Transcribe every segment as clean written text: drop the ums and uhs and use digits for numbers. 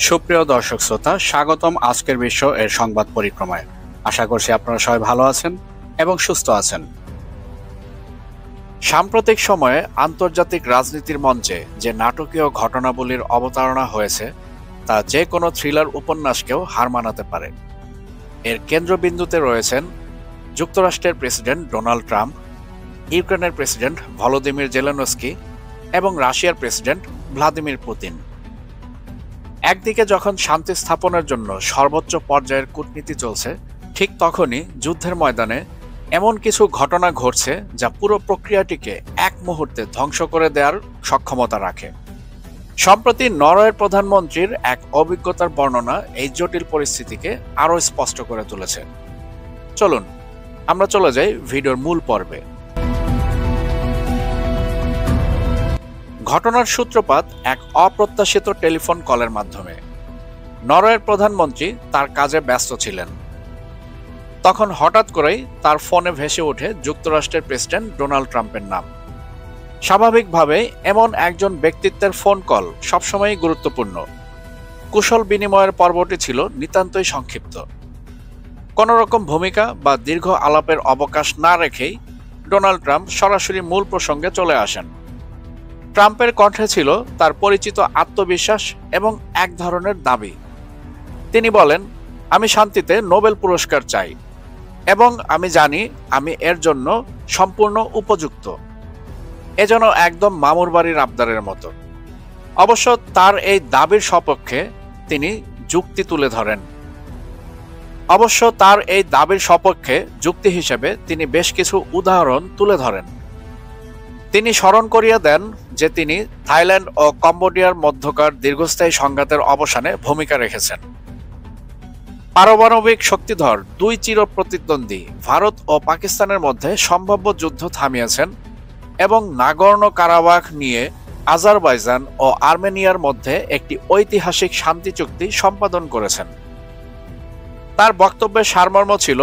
সুপ্রিয় দর্শক শ্রোতা, স্বাগতম আজকের বিশ্ব এর সংবাদ পরিক্রমায়। আশা করছি আপনারা সবাই ভালো আছেন এবং সুস্থ আছেন। সাম্প্রতিক সময়ে আন্তর্জাতিক রাজনীতির মঞ্চে যে নাটকীয় ঘটনাবলীর অবতারণা হয়েছে তা যে কোনো থ্রিলার উপন্যাসকেও হার মানাতে পারে। এর কেন্দ্রবিন্দুতে রয়েছেন যুক্তরাষ্ট্রের প্রেসিডেন্ট ডোনাল্ড ট্রাম্প, ইউক্রেনের প্রেসিডেন্ট ভলোদিমির জেলেনস্কি এবং রাশিয়ার প্রেসিডেন্ট ভ্লাদিমির পুতিন। একদিকে যখন শান্তি স্থাপনের জন্য সর্বোচ্চ পর্যায়ের কূটনীতি চলছে, ঠিক তখনই যুদ্ধের ময়দানে এমন কিছু ঘটনা ঘটছে যা পুরো প্রক্রিয়াটিকে এক মুহূর্তে ধ্বংস করে দেওয়ার সক্ষমতা রাখে। সম্প্রতি নরওয়ের প্রধানমন্ত্রীর এক অভিজ্ঞতার বর্ণনা এই জটিল পরিস্থিতিকে আরও স্পষ্ট করে তুলেছে। চলুন আমরা চলে যাই ভিডিওর মূল পর্বে। ঘটনার সূত্রপাত এক অপ্রত্যাশিত টেলিফোন কলের মাধ্যমে। নরওয়ের প্রধানমন্ত্রী তার কাজে ব্যস্ত ছিলেন। তখন হঠাৎ করেই তার ফোনে ভেসে ওঠে যুক্তরাষ্ট্রের প্রেসিডেন্ট ডোনাল্ড ট্রাম্পের নাম। স্বাভাবিকভাবেই এমন একজন ব্যক্তিত্বের ফোন কল সবসময়ই গুরুত্বপূর্ণ। কুশল বিনিময়ের পর্বটি ছিল নিতান্তই সংক্ষিপ্ত। কোনো রকম ভূমিকা বা দীর্ঘ আলাপের অবকাশ না রেখেই ডোনাল্ড ট্রাম্প সরাসরি মূল প্রসঙ্গে চলে আসেন। ট্রাম্পের কণ্ঠে ছিল তার পরিচিত আত্মবিশ্বাস এবং এক ধরনের দাবি। তিনি বলেন, আমি শান্তিতে নোবেল পুরস্কার চাই এবং আমি জানি আমি এর জন্য সম্পূর্ণ উপযুক্ত। এ যেন একদম মামুর বাড়ির আবদারের মতো। অবশ্য তার এই দাবির সপক্ষে তিনি যুক্তি হিসেবে তিনি বেশ কিছু উদাহরণ তুলে ধরেন। তিনি স্মরণ করিয়ে দেন যে তিনি থাইল্যান্ড ও কম্বোডিয়ার মধ্যকার দীর্ঘস্থায়ী সংঘাতের অবসানে ভূমিকা রেখেছেন। পারমাণবিক শক্তিধর দুই চির প্রতিদ্বন্দ্বী ভারত ও পাকিস্তানের মধ্যে সম্ভাব্য যুদ্ধ থামিয়েছেন এবং নাগর্নো কারাবাখ নিয়ে আজারবাইজান ও আর্মেনিয়ার মধ্যে একটি ঐতিহাসিক শান্তি চুক্তি সম্পাদন করেছেন। তার বক্তব্যের সারমর্ম ছিল,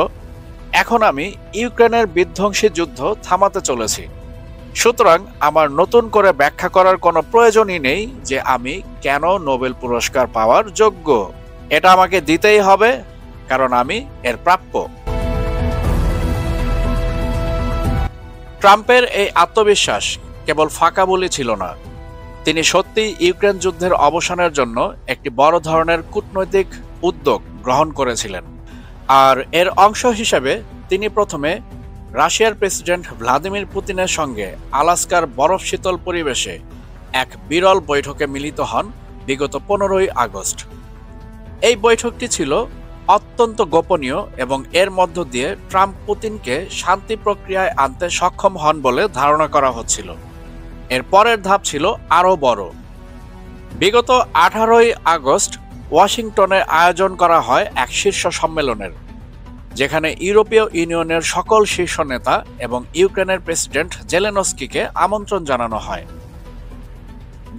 এখন আমি ইউক্রেনের বিধ্বংসী যুদ্ধ থামাতে চলেছি। সুতরাং আমার নতুন করে ব্যাখ্যা করার কোনো প্রয়োজনই নেই যে আমি কেন নোবেল পুরস্কার পাওয়ার যোগ্য। এটা আমাকে দিতেই হবে, কারণ আমি এর প্রাপ্য। ট্রাম্পের এই আত্মবিশ্বাস কেবল ফাঁকা বলি ছিল না, তিনি সত্যিই ইউক্রেন যুদ্ধের অবসানের জন্য একটি বড় ধরনের কূটনৈতিক উদ্যোগ গ্রহণ করেছিলেন। আর এর অংশ হিসেবে তিনি প্রথমে রাশিয়ার প্রেসিডেন্ট ভ্লাদিমির পুতিনের সঙ্গে আলাস্কার বরফ শীতল পরিবেশে এক বিরল বৈঠকে মিলিত হন বিগত 15ই আগস্ট। এই বৈঠকটি ছিল অত্যন্ত গোপনীয় এবং এর মধ্য দিয়ে ট্রাম্প পুতিনকে শান্তি প্রক্রিয়ায় আনতে সক্ষম হন বলে ধারণা করা হচ্ছিল। এর পরের ধাপ ছিল আরও বড়। বিগত 18ই আগস্ট ওয়াশিংটনে আয়োজন করা হয় এক শীর্ষ সম্মেলনের, যেখানে ইউরোপীয় ইউনিয়নের সকল শীর্ষ নেতা এবং ইউক্রেনের প্রেসিডেন্ট জেলেনস্কিকে আমন্ত্রণ জানানো হয়।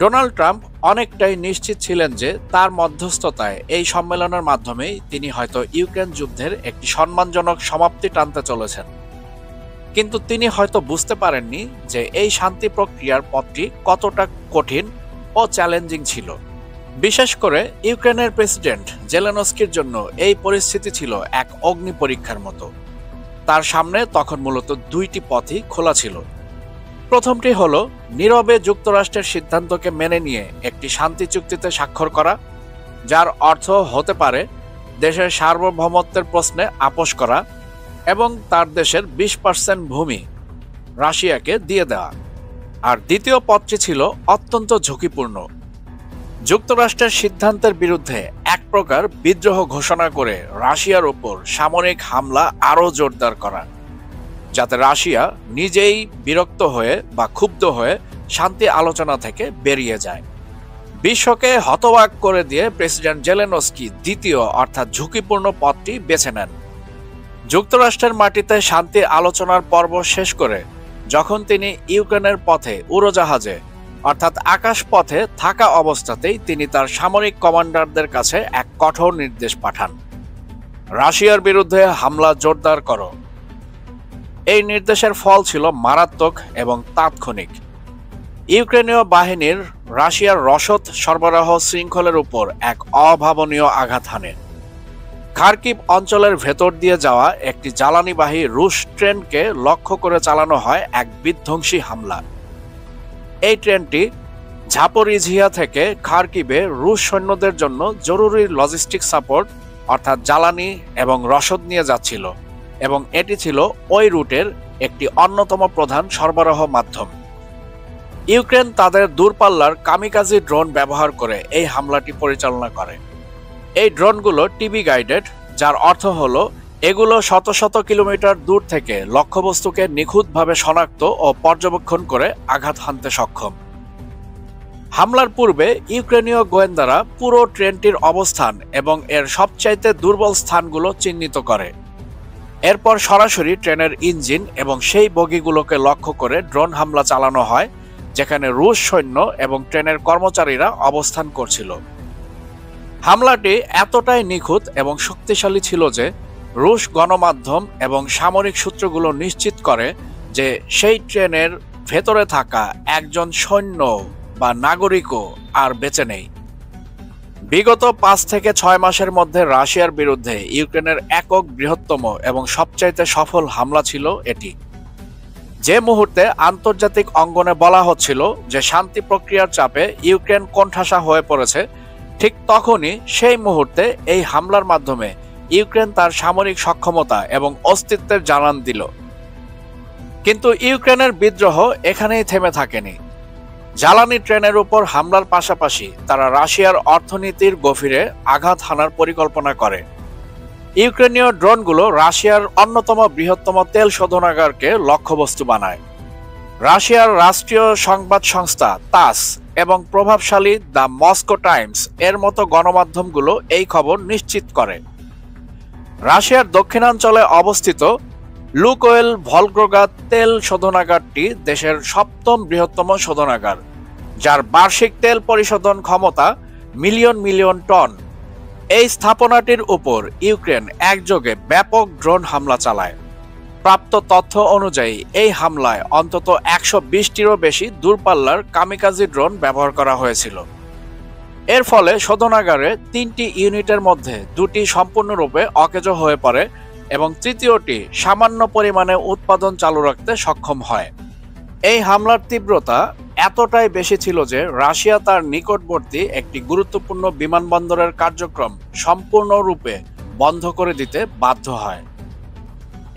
ডোনাল্ড ট্রাম্প অনেকটাই নিশ্চিত ছিলেন যে তার মধ্যস্থতায় এই সম্মেলনের মাধ্যমেই তিনি হয়তো ইউক্রেন যুদ্ধের একটি সম্মানজনক সমাপ্তি টানতে চলেছেন। কিন্তু তিনি হয়তো বুঝতে পারেননি যে এই শান্তি প্রক্রিয়ার পথটি কতটা কঠিন ও চ্যালেঞ্জিং ছিল। বিশেষ করে ইউক্রেনের প্রেসিডেন্ট জেলেনস্কির জন্য এই পরিস্থিতি ছিল এক অগ্নি পরীক্ষার মতো। তার সামনে তখন মূলত দুইটি পথই খোলা ছিল। প্রথমটি হলো নীরবে যুক্তরাষ্ট্রের সিদ্ধান্তকে মেনে নিয়ে একটি শান্তি চুক্তিতে স্বাক্ষর করা, যার অর্থ হতে পারে দেশের সার্বভৌমত্বের প্রশ্নে আপোস করা এবং তার দেশের 20% ভূমি রাশিয়াকে দিয়ে দেওয়া। আর দ্বিতীয় পথটি ছিল অত্যন্ত ঝুঁকিপূর্ণ, যুক্তরাষ্ট্রের সিদ্ধান্তের বিরুদ্ধে এক প্রকার বিদ্রোহ ঘোষণা করে রাশিয়ার উপর সামরিক হামলা আরও জোরদার করা, যাতে রাশিয়া নিজেই বিরক্ত হয়ে বা ক্ষুব্ধ হয়ে শান্তি আলোচনা থেকে বেরিয়ে যায়। বিশ্বকে হতবাক করে দিয়ে প্রেসিডেন্ট জেলেনস্কি দ্বিতীয় অর্থাৎ ঝুঁকিপূর্ণ পথটি বেছে নেন। যুক্তরাষ্ট্রের মাটিতে শান্তি আলোচনার পর্ব শেষ করে যখন তিনি ইউক্রেনের পথে উড়োজাহাজে অর্থাৎ আকাশ পথে থাকা অবস্থাতেই তিনি তার সামরিক কমান্ডারদের কাছে এক কঠোর নির্দেশ পাঠান, রাশিয়ার বিরুদ্ধে হামলা জোরদার করো। এই নির্দেশের ফল ছিল মারাত্মক এবং তাৎক্ষণিক। ইউক্রেনীয় বাহিনীর রাশিয়ার রসদ সরবরাহ শৃঙ্খলের উপর এক অভাবনীয় আঘাত হানে। খার্কিভ অঞ্চলের ভেতর দিয়ে যাওয়া একটি জ্বালানিবাহী রুশ ট্রেনকে লক্ষ্য করে চালানো হয় এক বিধ্বংসী হামলা। এই ট্রেনটি ঝাপোরিঝিয়া থেকে খার্কিভে রুশ সৈন্যদের জন্য জরুরি লজিস্টিক সাপোর্ট অর্থাৎ জ্বালানি এবং রসদ নিয়ে যাচ্ছিল, এবং এটি ছিল ওই রুটের একটি অন্যতম প্রধান সরবরাহ মাধ্যম। ইউক্রেন তাদের দূরপাল্লার কামিকাজি ড্রোন ব্যবহার করে এই হামলাটি পরিচালনা করে। এই ড্রোনগুলো টিভি গাইডেড, যার অর্থ হলো এগুলো শত শত কিলোমিটার দূর থেকে লক্ষ্যবস্তুকে নিখুঁতভাবে শনাক্ত ও পর্যবেক্ষণ করে আঘাত হানতে সক্ষম। হামলার পূর্বে ইউক্রেনীয় গোয়েন্দারা পুরো ট্রেনটির অবস্থান এবং এর সবচাইতে দুর্বল স্থানগুলো চিহ্নিত করে। এরপর সরাসরি ট্রেনের ইঞ্জিন এবং সেই বগিগুলোকে লক্ষ্য করে ড্রোন হামলা চালানো হয়, যেখানে রুশ সৈন্য এবং ট্রেনের কর্মচারীরা অবস্থান করছিল। হামলাটি এতটাই নিখুঁত এবং শক্তিশালী ছিল যে রুশ গণমাধ্যম এবং সামরিক সূত্রগুলো নিশ্চিত করে যে সেই ট্রেনের ভেতরে থাকা একজন সৈন্য বা নাগরিকও আর বেঁচে নেই। বিগত 5 থেকে 6 মাসের মধ্যে রাশিয়ার বিরুদ্ধে ইউক্রেনের একক বৃহত্তম এবং সবচাইতে সফল হামলা ছিল এটি। যে মুহূর্তে আন্তর্জাতিক অঙ্গনে বলা হচ্ছিল যে শান্তি প্রক্রিয়ার চাপে ইউক্রেন কোণঠাসা হয়ে পড়েছে, ঠিক তখনই সেই মুহূর্তে এই হামলার মাধ্যমে ইউক্রেন তার সামরিক সক্ষমতা এবং অস্তিত্বের জানান দিল। কিন্তু ইউক্রেনের বিদ্রোহ এখানেই থেমে থাকেনি। জ্বালানি ট্রেনের উপর হামলার পাশাপাশি তারা রাশিয়ার অর্থনীতির গভীরে আঘাত হানার পরিকল্পনা করে। ইউক্রেনীয় ড্রোনগুলো রাশিয়ার অন্যতম বৃহত্তম তেল শোধনাগারকে লক্ষ্যবস্তু বানায়। রাশিয়ার রাষ্ট্রীয় সংবাদ সংস্থা তাস এবং প্রভাবশালী দ্য মস্কো টাইমস এর মতো গণমাধ্যমগুলো এই খবর নিশ্চিত করে। রাশিয়ার দক্ষিণাঞ্চলে অবস্থিত লুকোয়েল ভলগ্রোগাদ তেল শোধনাগারটি দেশের 7ম বৃহত্তম শোধনাগার, যার বার্ষিক তেল পরিশোধন ক্ষমতা মিলিয়ন মিলিয়ন টন। এই স্থাপনাটির উপর ইউক্রেন একযোগে ব্যাপক ড্রোন হামলা চালায়। প্রাপ্ত তথ্য অনুযায়ী এই হামলায় অন্তত 120টিরও বেশি দূরপাল্লার কামিকাজি ড্রোন ব্যবহার করা হয়েছিল। এর ফলে শোধনাগারে 3টি ইউনিটের মধ্যে 2টি সম্পূর্ণরূপে অকেজো হয়ে পড়ে এবং তৃতীয়টি সামান্য পরিমাণে উৎপাদন চালু রাখতে সক্ষম হয়। এই হামলার তীব্রতা এতটাই বেশি ছিল যে রাশিয়া তার নিকটবর্তী একটি গুরুত্বপূর্ণ বিমানবন্দরের কার্যক্রম সম্পূর্ণরূপে বন্ধ করে দিতে বাধ্য হয়।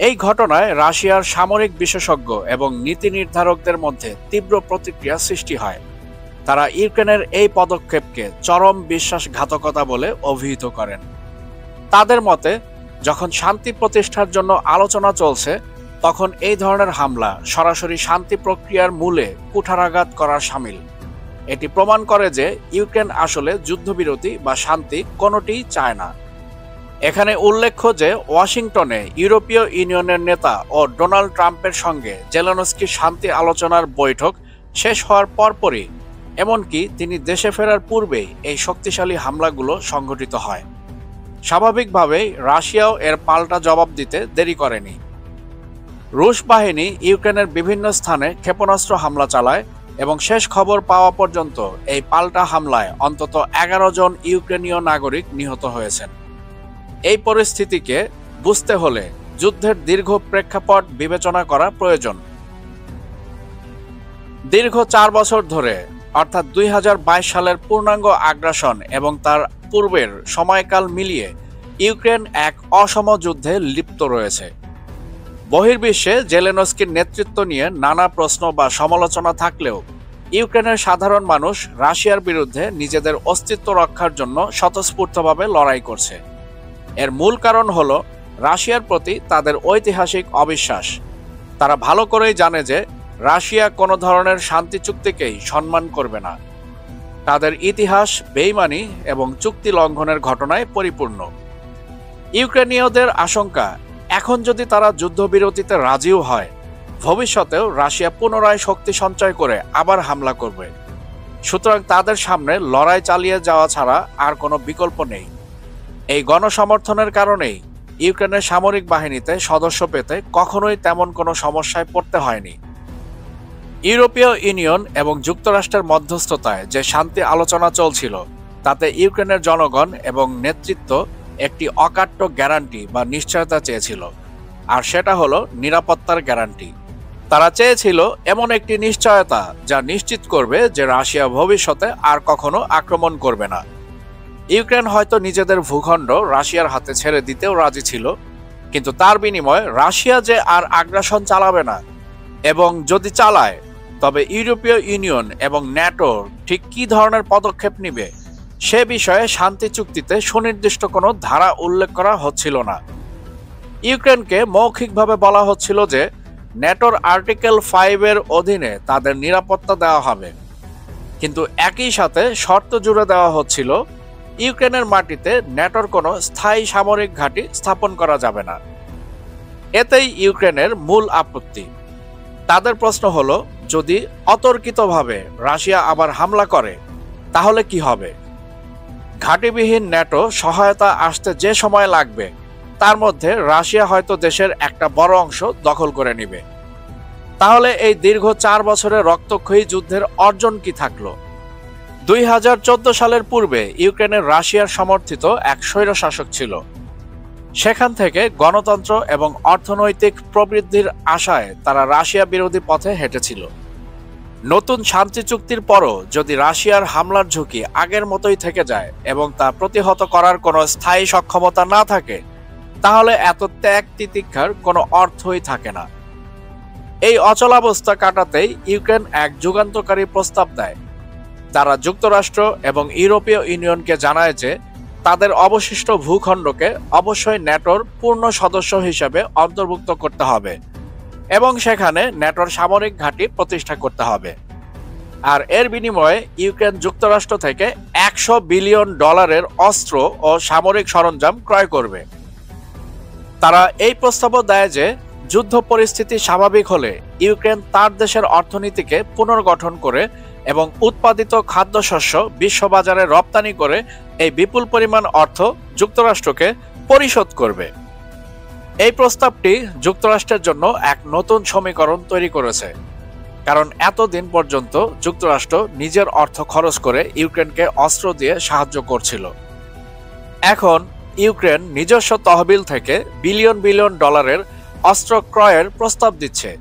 এই ঘটনায় রাশিয়ার সামরিক বিশেষজ্ঞ এবং নীতি নির্ধারকদের মধ্যে তীব্র প্রতিক্রিয়া সৃষ্টি হয়। তারা ইউক্রেনের এই পদক্ষেপকে চরম বিশ্বাসঘাতকতা বলে অভিহিত করেন। তাদের মতে, যখন শান্তি প্রতিষ্ঠার জন্য আলোচনা চলছে, তখন এই ধরনের হামলা সরাসরি শান্তি প্রক্রিয়ার মূলে কুঠারাঘাত করার শামিল। এটি প্রমাণ করে যে ইউক্রেন আসলে যুদ্ধবিরতি বা শান্তি কোনোটিই চায় না। এখানে উল্লেখ্য যে ওয়াশিংটনে ইউরোপীয় ইউনিয়নের নেতা ও ডোনাল্ড ট্রাম্পের সঙ্গে জেলেনস্কির শান্তি আলোচনার বৈঠক শেষ হওয়ার পরপরই, এমনকি তিনি দেশে ফেরার পূর্বেই এই শক্তিশালী হামলাগুলো সংঘটিত হয়। স্বাভাবিকভাবেই রাশিয়াও এর পাল্টা জবাব দিতে দেরি করেনি। রুশ বাহিনী ইউক্রেনের বিভিন্ন স্থানে ক্ষেপণাস্ত্র হামলা চালায় এবং শেষ খবর পাওয়া পর্যন্ত এই পাল্টা হামলায় অন্তত 11 জন ইউক্রেনীয় নাগরিক নিহত হয়েছেন। এই পরিস্থিতিকে বুঝতে হলে যুদ্ধের দীর্ঘ প্রেক্ষাপট বিবেচনা করা প্রয়োজন। দীর্ঘ 4 বছর ধরে, অর্থাৎ 2022 সালের পূর্ণাঙ্গ আগ্রাসন এবং তার পূর্বের সময়কাল মিলিয়ে ইউক্রেন এক অসম যুদ্ধে লিপ্ত রয়েছে। বহির্বিশ্বে জেলেনস্কির নেতৃত্ব নিয়ে নানা প্রশ্ন বা সমালোচনা থাকলেও ইউক্রেনের সাধারণ মানুষ রাশিয়ার বিরুদ্ধে নিজেদের অস্তিত্ব রক্ষার জন্য স্বতঃস্ফূর্তভাবে লড়াই করছে। এর মূল কারণ হল রাশিয়ার প্রতি তাদের ঐতিহাসিক অবিশ্বাস। তারা ভালো করেই জানে যে রাশিয়া কোনো ধরনের শান্তি চুক্তিকেই সম্মান করবে না। তাদের ইতিহাস বেইমানি এবং চুক্তি লঙ্ঘনের ঘটনায় পরিপূর্ণ। ইউক্রেনীয়দের আশঙ্কা, এখন যদি তারা যুদ্ধবিরতিতে রাজিও হয়, ভবিষ্যতেও রাশিয়া পুনরায় শক্তি সঞ্চয় করে আবার হামলা করবে। সুতরাং তাদের সামনে লড়াই চালিয়ে যাওয়া ছাড়া আর কোনো বিকল্প নেই। এই গণসমর্থনের কারণেই ইউক্রেনের সামরিক বাহিনীতে সদস্য পেতে কখনোই তেমন কোনো সমস্যায় পড়তে হয়নি। ইউরোপীয় ইউনিয়ন এবং যুক্তরাষ্ট্রের মধ্যস্থতায় যে শান্তি আলোচনা চলছিল তাতে ইউক্রেনের জনগণ এবং নেতৃত্ব একটি অকাট্য গ্যারান্টি বা নিশ্চয়তা চেয়েছিল, আর সেটা হলো নিরাপত্তার গ্যারান্টি। তারা চেয়েছিল এমন একটি নিশ্চয়তা যা নিশ্চিত করবে যে রাশিয়া ভবিষ্যতে আর কখনো আক্রমণ করবে না। ইউক্রেন হয়তো নিজেদের ভূখণ্ড রাশিয়ার হাতে ছেড়ে দিতেও রাজি ছিল, কিন্তু তার বিনিময়ে রাশিয়া যে আর আগ্রাসন চালাবে না, এবং যদি চালায় তবে ইউরোপীয় ইউনিয়ন এবং ন্যাটো ঠিক কী ধরনের পদক্ষেপ নেবে সে বিষয়ে শান্তি চুক্তিতে সুনির্দিষ্ট কোনো ধারা উল্লেখ করা হচ্ছিল না। ইউক্রেনকে মৌখিকভাবে বলা হচ্ছিল যে ন্যাটোর আর্টিকেল 5 অধীনে তাদের নিরাপত্তা দেওয়া হবে, কিন্তু একই সাথে শর্ত জুড়ে দেওয়া হচ্ছিল ইউক্রেনের মাটিতে ন্যাটোর কোনো স্থায়ী সামরিক ঘাঁটি স্থাপন করা যাবে না। এতেই ইউক্রেনের মূল আপত্তি। তাদের প্রশ্ন হলো, যদি অতর্কিতভাবে রাশিয়া আবার হামলা করে তাহলে কি হবে? ঘাঁটিবিহীন ন্যাটো সহায়তা আসতে যে সময় লাগবে তার মধ্যে রাশিয়া হয়তো দেশের একটা বড় অংশ দখল করে নেবে। তাহলে এই দীর্ঘ 4 বছরের রক্তক্ষয়ী যুদ্ধের অর্জন কি থাকলো? 2014 সালের পূর্বে ইউক্রেনের রাশিয়ার সমর্থিত এক স্বৈরশাসক ছিল। সেখান থেকে গণতন্ত্র এবং অর্থনৈতিক প্রবৃদ্ধির আশায় তারা রাশিয়া বিরোধী পথে হেঁটেছিল। নতুন শান্তি চুক্তির পরও যদি রাশিয়ার হামলার ঝুঁকি আগের মতোই থেকে যায় এবং তা প্রতিহত করার কোনো স্থায়ী সক্ষমতা না থাকে, তাহলে এত ত্যাগ তিতিক্ষার কোনো অর্থই থাকে না। এই অচলাবস্থা কাটাতেই ইউক্রেন এক যুগান্তকারী প্রস্তাব দেয়। তারা যুক্তরাষ্ট্র এবং ইউরোপীয় ইউনিয়নকে জানায় যে তাদের অবশিষ্ট ভূখণ্ডকে অবশ্যই ন্যাটোর পূর্ণ সদস্য হিসেবে অন্তর্ভুক্ত করতে হবে এবং সেখানে ন্যাটোর সামরিক ঘাঁটি প্রতিষ্ঠা করতে হবে। আর এর বিনিময়ে ইউক্রেন যুক্তরাষ্ট্র থেকে $100 বিলিয়ন অস্ত্র ও সামরিক সরঞ্জাম ক্রয় করবে। তারা এই প্রস্তাবও দেয় যে যুদ্ধ পরিস্থিতি স্বাভাবিক হলে ইউক্রেন তার দেশের অর্থনীতিকে পুনর্গঠন করে এবং উৎপাদিত খাদ্যশস্য বিশ্ববাজারে রপ্তানি করে এই বিপুল পরিমাণ অর্থ যুক্তরাষ্ট্রকে পরিশোধ করবে। এই প্রস্তাবটি যুক্তরাষ্ট্রের জন্য এক নতুন সমীকরণ তৈরি করেছে, কারণ এতদিন পর্যন্ত যুক্তরাষ্ট্র নিজের অর্থ খরচ করে ইউক্রেনকে অস্ত্র দিয়ে সাহায্য করছিল। এখন ইউক্রেন নিজস্ব তহবিল থেকে বিলিয়ন বিলিয়ন ডলারের অস্ত্র ক্রয়ের প্রস্তাব দিচ্ছে,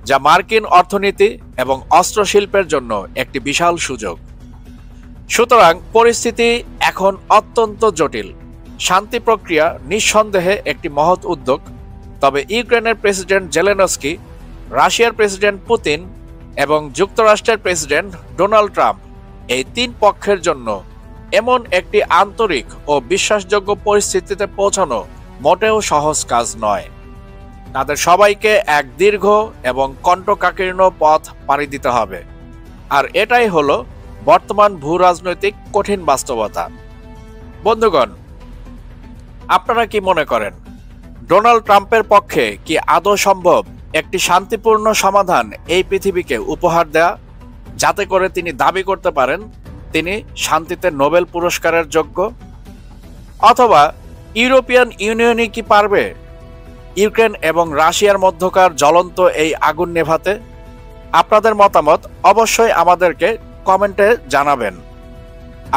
যা মার্কিন অর্থনীতি এবং অস্ত্র শিল্পের জন্য একটি বিশাল সুযোগ। সুতরাং পরিস্থিতি এখন অত্যন্ত জটিল। শান্তি প্রক্রিয়া নিঃসন্দেহে একটি মহৎ উদ্যোগ, তবে ইউক্রেনের প্রেসিডেন্ট জেলেনস্কি, রাশিয়ার প্রেসিডেন্ট পুতিন এবং যুক্তরাষ্ট্রের প্রেসিডেন্ট ডোনাল্ড ট্রাম্প এই 3 পক্ষের জন্য এমন একটি আন্তরিক ও বিশ্বাসযোগ্য পরিস্থিতিতে পৌঁছানো মোটেও সহজ কাজ নয়। তাদের সবাইকে এক দীর্ঘ এবং কণ্টকাকীর্ণ পথ পাড়ি দিতে হবে, আর এটাই হলো বর্তমান ভূরাজনৈতিক কঠিন বাস্তবতা। বন্ধুগণ, আপনারা কি মনে করেন, ডোনাল্ড ট্রাম্পের পক্ষে কি আদৌ সম্ভব একটি শান্তিপূর্ণ সমাধান এই পৃথিবীকে উপহার দেয়া, যাতে করে তিনি দাবি করতে পারেন তিনি শান্তিতে নোবেল পুরস্কারের যোগ্য? অথবা ইউরোপিয়ান ইউনিয়নই কি পারবে ইউক্রেন এবং রাশিয়ার মধ্যকার জ্বলন্ত এই আগুন নেভাতে? আপনাদের মতামত অবশ্যই আমাদেরকে কমেন্টে জানাবেন।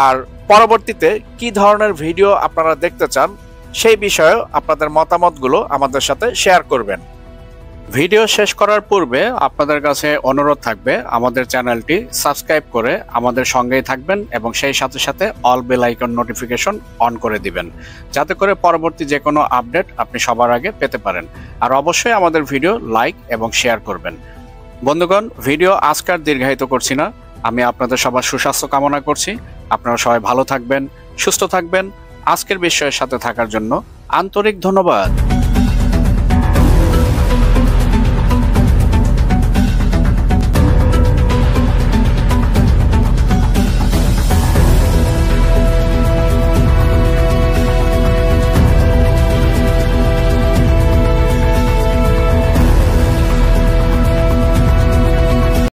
আর পরবর্তীতে কি ধরনের ভিডিও আপনারা দেখতে চান সেই বিষয়েও আপনাদের মতামতগুলো আমাদের সাথে শেয়ার করবেন। ভিডিও শেষ করার পূর্বে আপনাদের কাছে অনুরোধ থাকবে আমাদের চ্যানেলটি সাবস্ক্রাইব করে আমাদের সঙ্গেই থাকবেন এবং সেই সাথে সাথে all bell icon notification on করে দিবেন, যাতে করে পরবর্তী যে কোনো আপডেট আপনি সবার আগে পেতে পারেন। আর অবশ্যই আমাদের ভিডিও লাইক এবং শেয়ার করবেন। বন্ধুগণ, ভিডিও আজকার দীর্ঘায়িত করছি না। আমি আপনাদের সবার সুস্বাস্থ্য কামনা করছি। আপনারা সবাই ভালো থাকবেন, সুস্থ থাকবেন। আজকের বিষয়ের সাথে থাকার জন্য আন্তরিক ধন্যবাদ।